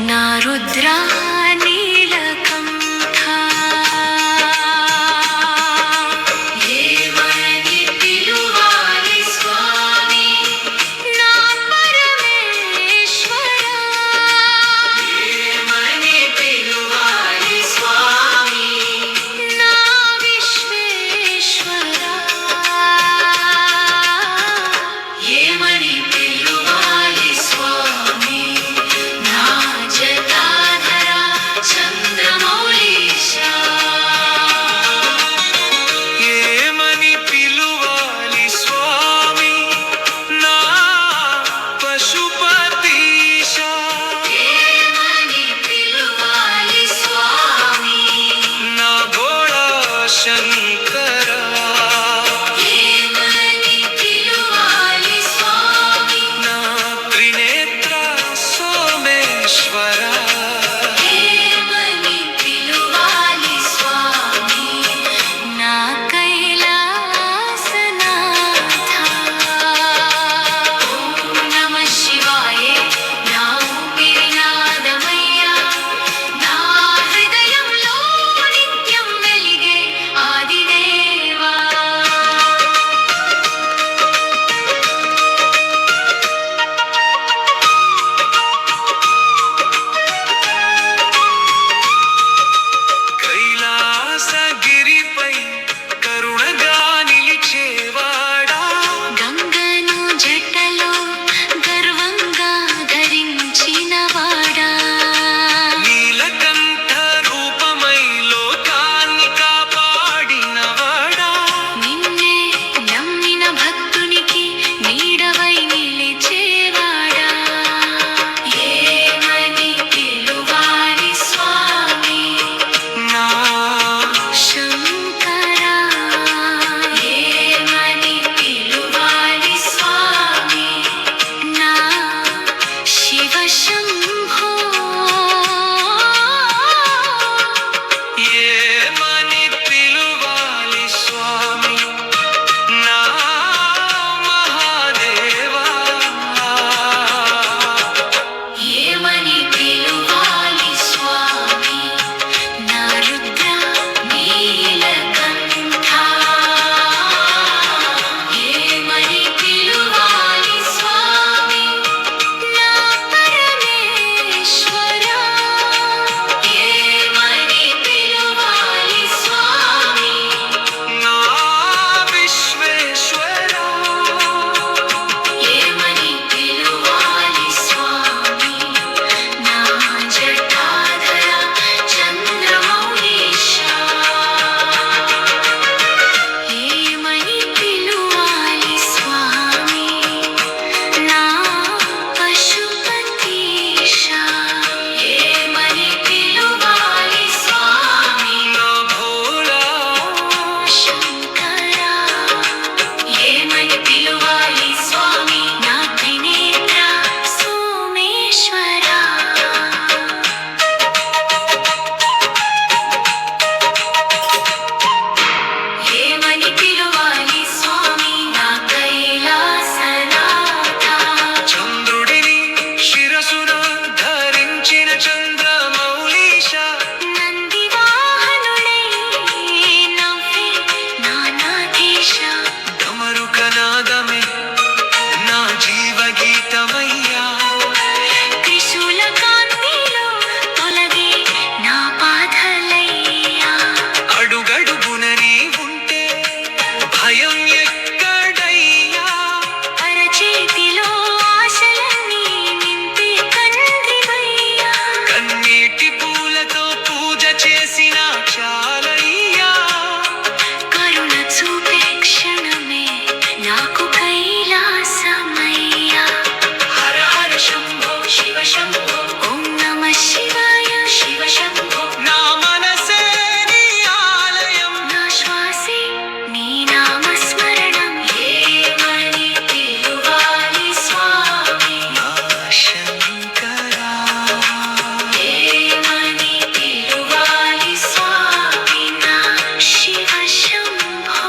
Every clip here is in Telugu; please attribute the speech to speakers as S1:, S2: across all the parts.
S1: నా రుద్రా నీలకంఠ ఏమని పిలువాలి స్వామి నా పరమేశ్వర ఏమని పిలువాలి స్వామి నా విశ్వేశ్వర ఏమని పిలువాలి స్వామి నా జటాధర చంద్రమౌళీశ
S2: ఏమని పిలువాలి స్వామి నా పశుపతీశ
S1: ఏమని పిలువాలి స్వామి
S2: నా భోళా శంకర
S1: ఏమని పిలువాలి స్వామి
S2: నా త్రినేత్ర సోమేశ్వర
S1: ఏమని పిలువాలి స్వామి నా కైలాసనాథ ఓం నమః శివాయ నా ఊపిరినాదమయ్య నా హృదయంలో నిత్యం వెలిగే ఆదిదేవా
S2: కైలాసగిరిపై కరుణగా నిలిచేవాడా
S1: గంగను జటలో గర్వంగా ధరించినవాడా
S2: నీలకంఠ రూపమై లోకాన్ని కాపాడినవాడా
S1: నిన్నే నమ్మిన భక్తునికి నీడవై నిలిచేవాడా ఏమని పిలువాలి స్వామి
S2: నా
S1: శంకరా ఏమని పిలువాలి స్వామి నా శివ శంభో
S2: ఏమని పిలువాలి స్వామి నా మహాదేవా
S1: ఏమని పిలువాలి స్వామి నా రుద్ర నీలకంఠ ఏమని పిలువాలి స్వామి నా పరమేశ్వర ఏమని పిలువాలి స్వామి
S2: నా విశ్వేశ్వర
S1: ఏమని పిలువాలి స్వామి నా జటాధర చంద్రమౌళీశ ఏమని పిలువాలి స్వామి నా పశుపతీశ ఏమని పిలువాలి స్వామి
S2: నా భోళా
S1: శంకర ఏమని పిలువాలి స్వామి నా త్రినేత్ర సోమేశ్వర ఏమని పిలువాలి స్వామి నా కైలాసనాథ
S2: చంద్రుడిని శిరసున ధరించిన చంద్రమౌళీశ
S1: నంది వాహనుడై నవ్వే నానాధీశ
S2: డమరుకనాదమే నా జీవగీతమయ్యా
S1: త్రిశూల కాంతిలో తొలగే నా బాధలయ్యా
S2: అడుగడుగున నీ ఉంటే భయం ఎక్కడయ్యా
S1: అరచేతిలో ఆశలన్నీ నింపే కందివయ్యా
S2: కన్నీటి పూలతో పూజ చేసిన చాలయ్యా
S1: కరుణ చూపే క్షణమే నాకు కైలాసమయ్యా హర హర శంభో శివ శంభో ఓం నమః శివాయ శివ శంభో
S2: నా మనసే నీ ఆలయం
S1: నా శ్వాసే నీ నామస్మరణం ఏమని పిలువాలి స్వామి
S2: నా శంకరా
S1: ఏమని పిలువాలి స్వామి నా శివ శంభో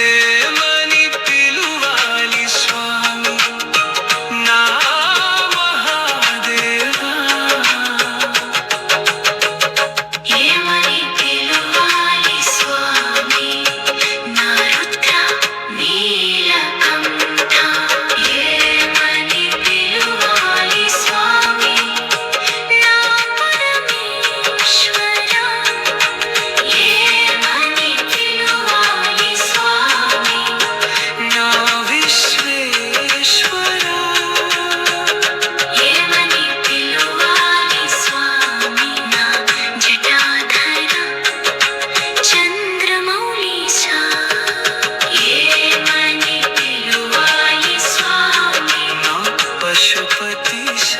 S2: ఏమని పిలువాలి స్వామి నా గణపతిశ